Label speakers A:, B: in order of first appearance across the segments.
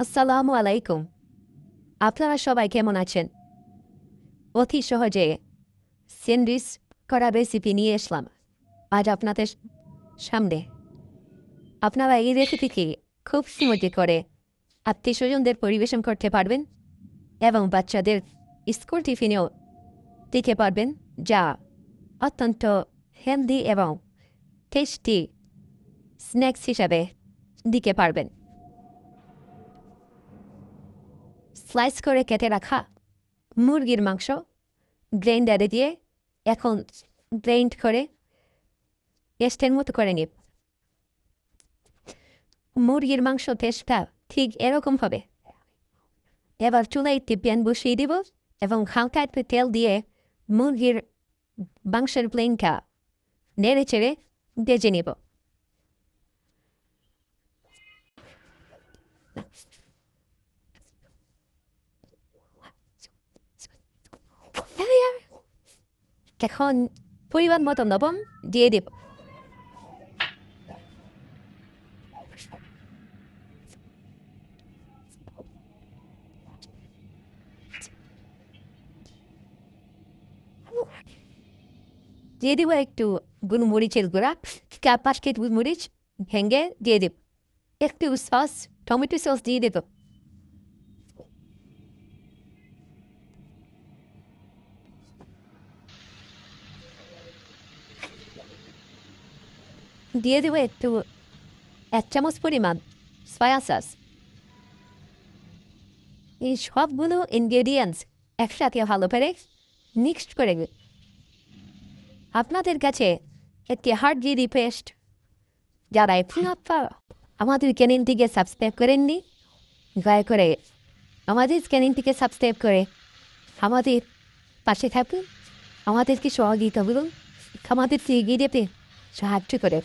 A: আসসালামু আলাইকুম। আপনারা সবাই কেমন আছেন? অতি সহজে স্যান্ডউইচ করা রেসিপি নিয়ে আসলাম আজ আপনাদের সামনে। আপনারা এই রেসিপিটি খুব সহজে করে আত্মীয়স্বজনদের পরিবেশন করতে পারবেন এবং বাচ্চাদের স্কুল টিফিনেও দিতে পারবেন, যা অত্যন্ত হেলদি এবং টেস্টি স্ন্যাক্স হিসাবে দিতে পারবেন। স্লাইস করে কেটে রাখা মুরগির মাংস গ্রাইন্ডারে দিয়ে এখন গ্রাইন্ড করে পেস্টের মতো করে নিব। মুরগির মাংস পেস্টটা ঠিক এরকম হবে। এবার চুলায় একটি প্যান বসিয়ে দিব এবং হালকা একটু তেল দিয়ে মুরগির মাংসের প্লেনটা নেড়ে চেড়ে ভেজে নিব। এখন পরিমাণ মতো লবণ দিয়ে দিব। দিয়ে দিব একটু গোলমরিচের গুঁড়া, 4-5 গোলমরিচ ভেঙে দিয়ে দিব। একটু সস, টমেটো সস দিয়ে দিব। দিয়ে দেবো একটু 1 চামচ পরিমাণ সয়া সস। এই সবগুলো ইনগ্রেডিয়েন্টস একসাথে ভালো করে মিক্সড করে দিন। আপনাদের কাছে একটি হার্ডলি রিকোয়েস্ট, যারা এখন আমাদের চ্যানেলটিকে সাবস্ক্রাইব করেননি, দয়া করে আমাদের চ্যানেলটিকে সাবস্ক্রাইব করে আমাদের পাশে থাকুন, আমাদেরকে সহযোগিতা করুন, আমাদেরকে এগিয়ে যেতে সাহায্য করে।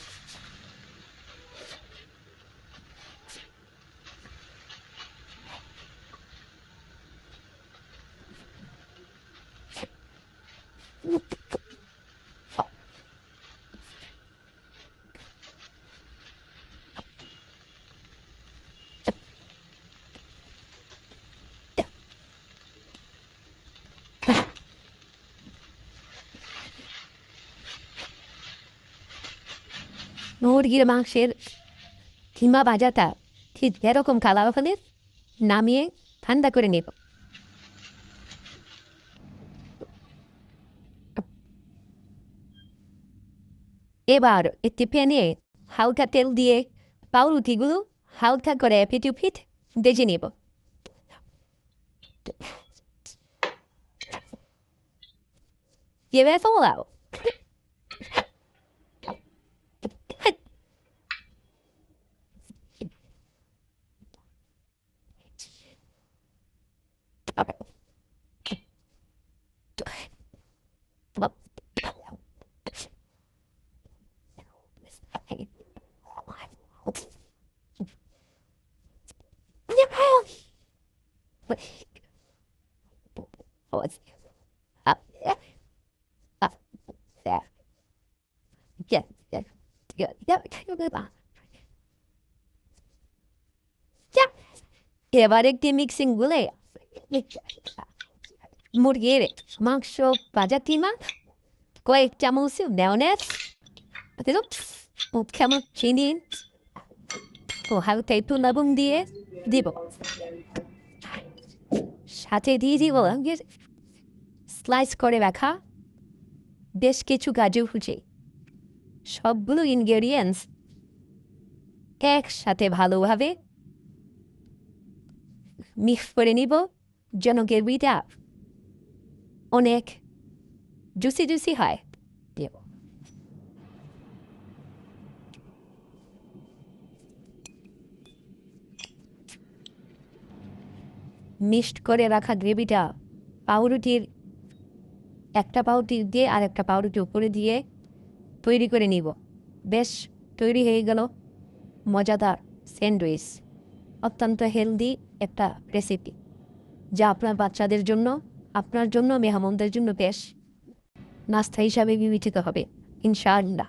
A: মুরগির মাংসের কিমা ভাজাটা ঠিক এরকম কালার হলে নামিয়ে ঠান্ডা করে নেব। এবার একটি প্যানে হালকা তেল দিয়ে পাউরুটিগুলো হালকা করে পিঠ ভেজে নেব। এবার ফলাও। এবার একটি মিক্সিং গুলে মুরগির মাংস ভাজা কিমা, কয়েক চামচ মেয়োনেজ, কেমন চিনি ও হালকা একটু লবণ দিয়ে দিব। সাথে দিয়ে দিব স্লাইস করে রাখা বেশ কিছু গাজর কুচি। সবগুলো ইনগ্রেডিয়েন্টস একসাথে ভালোভাবে মিক্স করে নিব যেন গ্রেভিটা অনেক জুসি জুসি হয়। মিক্সড করে রাখা গ্রেভিটা পাউরুটির একটা পাউরুটি দিয়ে আর একটা পাউরুটি উপরে দিয়ে তৈরি করে নিব। বেশ তৈরি হয়ে গেল মজাদার স্যান্ডউইচ। অত্যন্ত হেলদি একটা রেসিপি, যা আপনার বাচ্চাদের জন্য, আপনার জন্য, মেহমানদের জন্য বেশ নাস্তা হিসাবে বিবেচিত হবে ইনশাআল্লাহ।